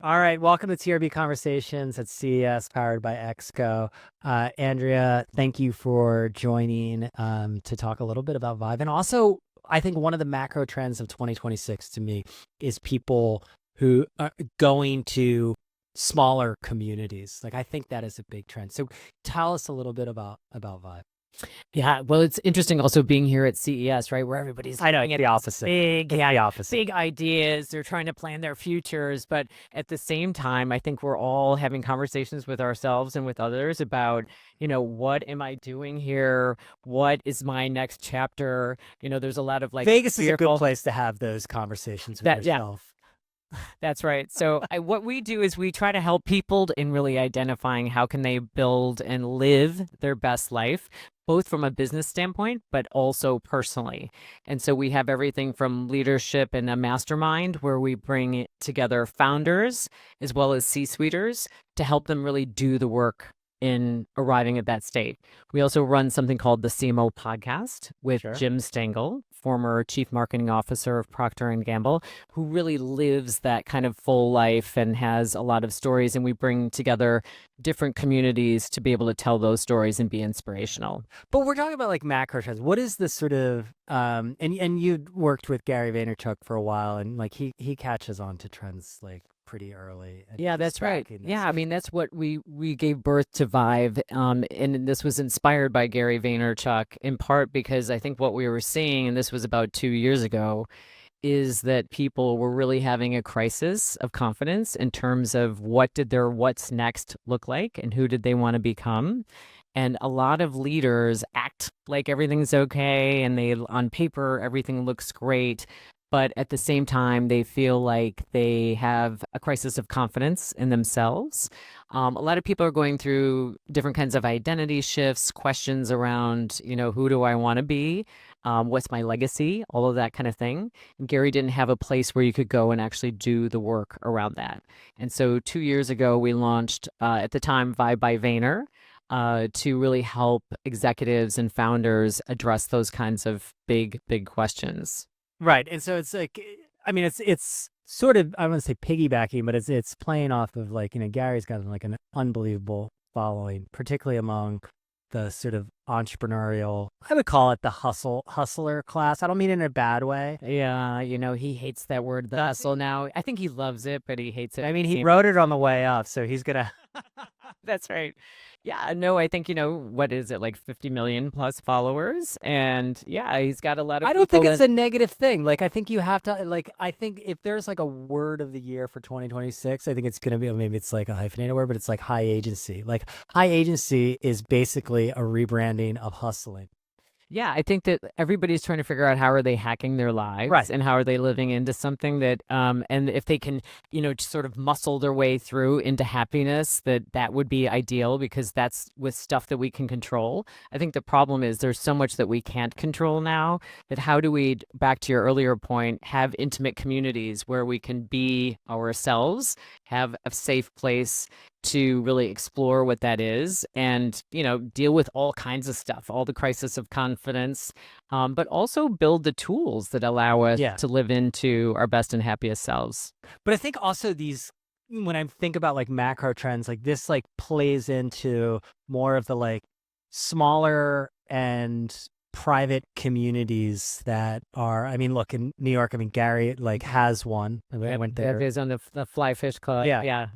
All right, welcome to TRB Conversations at CES, powered by Exco. Andrea, thank you for joining to talk a little bit about Vyve. And also, I think one of the macro trends of 2026 to me is people who are going to smaller communities. Like, I think that is a big trend. So tell us a little bit about Vyve. Yeah, well, it's interesting also being here at CES, right, where everybody's I know, looking at the opposite. big, Yeah, the opposite. big ideas. They're trying to plan their futures, but at the same time, I think we're all having conversations with ourselves and with others about, what am I doing here? What is my next chapter? There's a lot of like Vegas is a good fearful place to have those conversations with that, yeah, yourself. that's right. So what we do is we try to help people in really identifying how can they build and live their best life, both from a business standpoint, but also personally. And so we have everything from leadership and a mastermind where we bring together founders as well as C-suiters to help them really do the work in arriving at that state. We also run something called the CMO podcast with Sure. Jim Stengel, former chief marketing officer of Procter and Gamble, who really lives that kind of full life and has a lot of stories. And we bring together different communities to be able to tell those stories and be inspirational. But we're talking about like macro trends. What is the sort of and you worked with Gary Vaynerchuk for a while, and like he catches on to trends like pretty early, and Yeah, he's that's right. tracking this. Yeah, I mean that's what we gave birth to Vyve, and this was inspired by Gary Vaynerchuk in part because I think what we were seeing, and this was about 2 years ago, is that people were really having a crisis of confidence in terms of what did their what's next look like and who did they want to become. And a lot of leaders act like everything's okay and they on paper everything looks great, but at the same time they feel like they have a crisis of confidence in themselves. A lot of people are going through different kinds of identity shifts, questions around, who do I want to be? What's my legacy? All of that kind of thing. And Gary didn't have a place where you could go and actually do the work around that. And so 2 years ago, we launched, at the time, Vyve by Vayner, to really help executives and founders address those kinds of big, big questions. Right, and so it's like, I mean, it's sort of, I don't want to say piggybacking, but it's playing off of like, Gary's got like an unbelievable following, particularly among the sort of entrepreneurial, I would call it the hustler class. I don't mean it in a bad way. Yeah, he hates that word, the hustle now. I think he loves it, but he hates it. I mean, he wrote it on the way up, so he's gonna. That's right. Yeah, no, I think, what is it, like 50 million plus followers? And yeah, he's got a lot of I don't people think it's that, a negative thing. Like, I think you have to, like, I think if there's like a word of the year for 2026, I think it's going to be, maybe it's like a hyphenated word, but it's like high agency. Like, high agency is basically a rebranding of hustling. yeah, I think that everybody's trying to figure out how are they hacking their lives Right. and how are they living into something that, and if they can, sort of muscle their way through into happiness, that would be ideal because that's with stuff that we can control. I think the problem is there's so much that we can't control now that how do we, back to your earlier point, have intimate communities where we can be ourselves, have a safe place to really explore what that is and deal with all kinds of stuff, all the crisis of confidence, but also build the tools that allow us Yeah. to live into our best and happiest selves. But I think also when I think about like macro trends, like this like plays into more of the like smaller and private communities that are, I mean, look, in New York, I mean, Gary like has one. I went That there. is on the Fly Fish Club. Yeah. Yeah.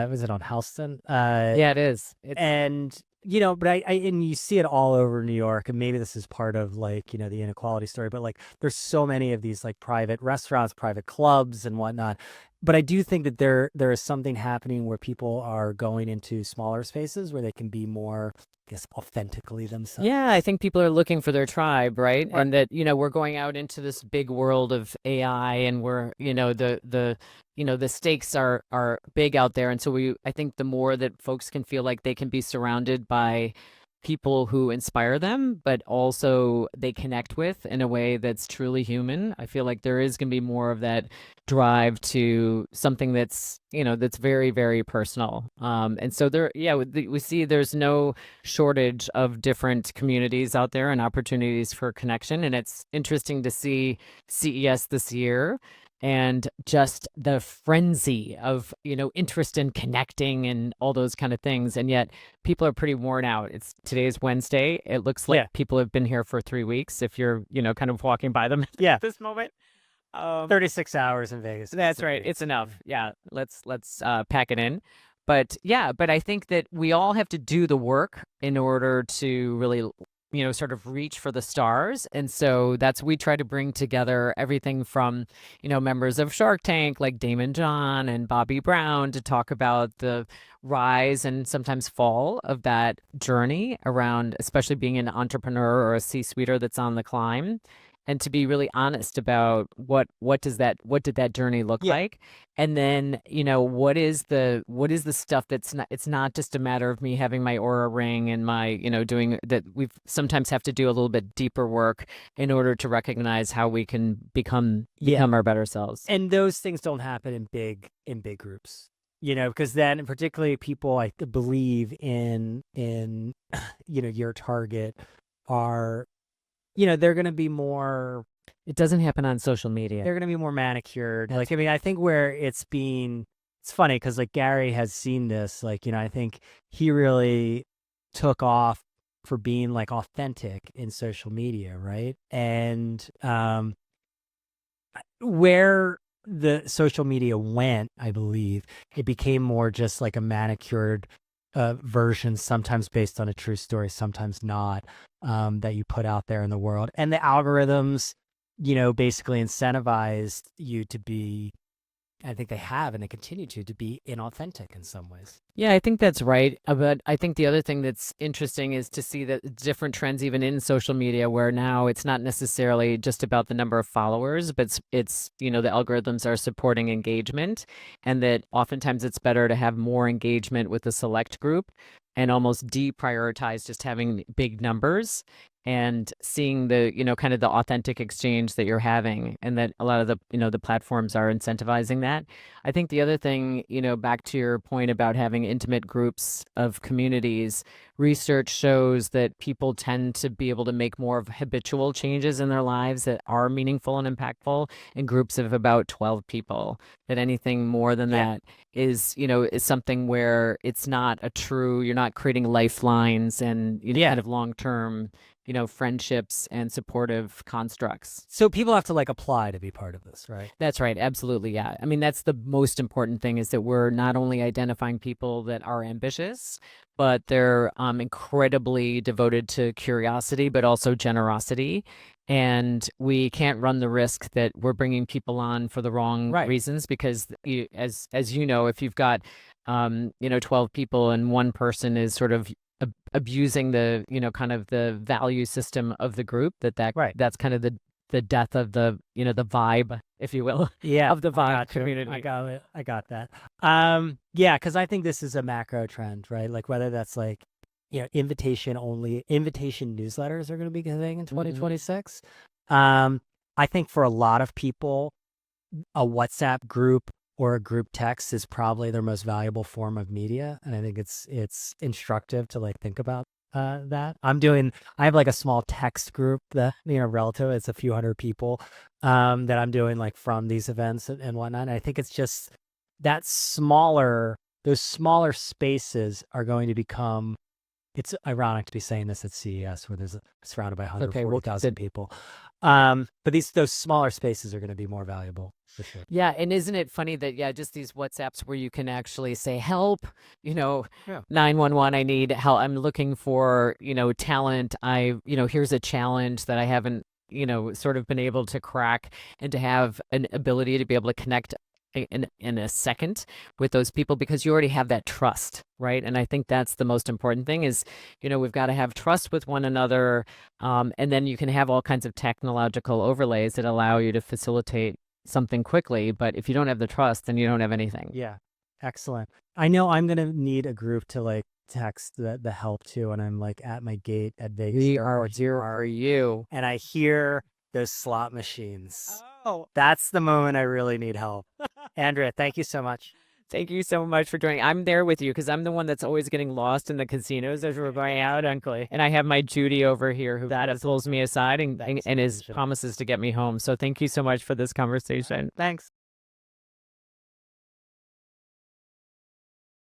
Was it on Houston? Yeah, it is. And but I and you see it all over New York, and maybe this is part of like the inequality story, but like there's so many of these like private restaurants, private clubs, and whatnot. But I do think that there is something happening where people are going into smaller spaces where they can be more, I guess, authentically themselves. Yeah, I think people are looking for their tribe, right? Right. And that, we're going out into this big world of AI and we're, the stakes are big out there. And so I think the more that folks can feel like they can be surrounded by people who inspire them, but also they connect with in a way that's truly human. I feel like there is going to be more of that drive to something that's very, very personal. And so we see there's no shortage of different communities out there and opportunities for connection. And it's interesting to see CES this year and just the frenzy of, interest in connecting and all those kind of things. And yet people are pretty worn out. Today's Wednesday. It looks like people have been here for 3 weeks if you're, kind of walking by them at this moment. 36 hours in Vegas. That's right. It's enough. Yeah. Let's pack it in. But I think that we all have to do the work in order to really, sort of reach for the stars. And so we try to bring together everything from, members of Shark Tank like Damon John and Bobby Brown to talk about the rise and sometimes fall of that journey around, especially being an entrepreneur or a C-suiter that's on the climb. And to be really honest about what did that journey look like, and then what is the stuff it's not just a matter of me having my aura ring and my doing that. We sometimes have to do a little bit deeper work in order to recognize how we can become our better selves. And those things don't happen in big groups, because then particularly people I believe in your target are. They're going to be more. It doesn't happen on social media. They're going to be more manicured. I think where it's funny because like Gary has seen this. I think he really took off for being like authentic in social media, right? And where the social media went, I believe it became more just like a manicured version, sometimes based on a true story, sometimes not, that you put out there in the world. And the algorithms, basically incentivized you to be, I think they have, and they continue to be inauthentic in some ways. Yeah, I think that's right. But I think the other thing that's interesting is to see that different trends even in social media, where now it's not necessarily just about the number of followers, but it's the algorithms are supporting engagement, and that oftentimes it's better to have more engagement with a select group and almost deprioritize just having big numbers and seeing the kind of the authentic exchange that you're having, and that a lot of the the platforms are incentivizing that. I think the other thing, back to your point about having intimate groups of communities, research shows that people tend to be able to make more of habitual changes in their lives that are meaningful and impactful in groups of about 12 people. That anything more than that is something where it's not you're not creating lifelines and kind of long-term friendships and supportive constructs. So people have to like apply to be part of this, right? That's right. Absolutely. Yeah. I mean, that's the most important thing, is that we're not only identifying people that are ambitious, but they're incredibly devoted to curiosity, but also generosity. And we can't run the risk that we're bringing people on for the wrong reasons, because as if you've got 12 people and one person is sort of abusing the kind of the value system of the group, that's kind of the death of the the vibe, if you will, of the Vyve community. I got that. Because I think this is a macro trend, right? Like whether that's like invitation newsletters are going to be a thing in 2026. I think for a lot of people, a WhatsApp group or a group text is probably their most valuable form of media. And I think it's instructive to like think about that. I have like a small text group that, relative, it's a few hundred people that I'm doing like from these events and whatnot. And I think it's just those smaller spaces are going to become, it's ironic to be saying this at CES where there's surrounded by 140,000 people. But those smaller spaces are going to be more valuable for sure. Yeah. And isn't it funny that, just these WhatsApps where you can actually say, help, 911, I need help. I'm looking for, talent. Here's a challenge that I haven't, sort of been able to crack, and to have an ability to be able to connect in a second with those people, because you already have that trust, right? And I think that's the most important thing is, we've got to have trust with one another. And then you can have all kinds of technological overlays that allow you to facilitate something quickly. But if you don't have the trust, then you don't have anything. Yeah. Excellent. I know I'm going to need a group to like text the help to, and I'm like at my gate at Vegas. Here are you. And I hear those slot machines. Oh, that's the moment I really need help. Andrea, thank you so much. Thank you so much for joining. I'm there with you because I'm the one that's always getting lost in the casinos as we're going out. And I have my Judy over here who pulls me aside and is promises to get me home. So thank you so much for this conversation. Thanks.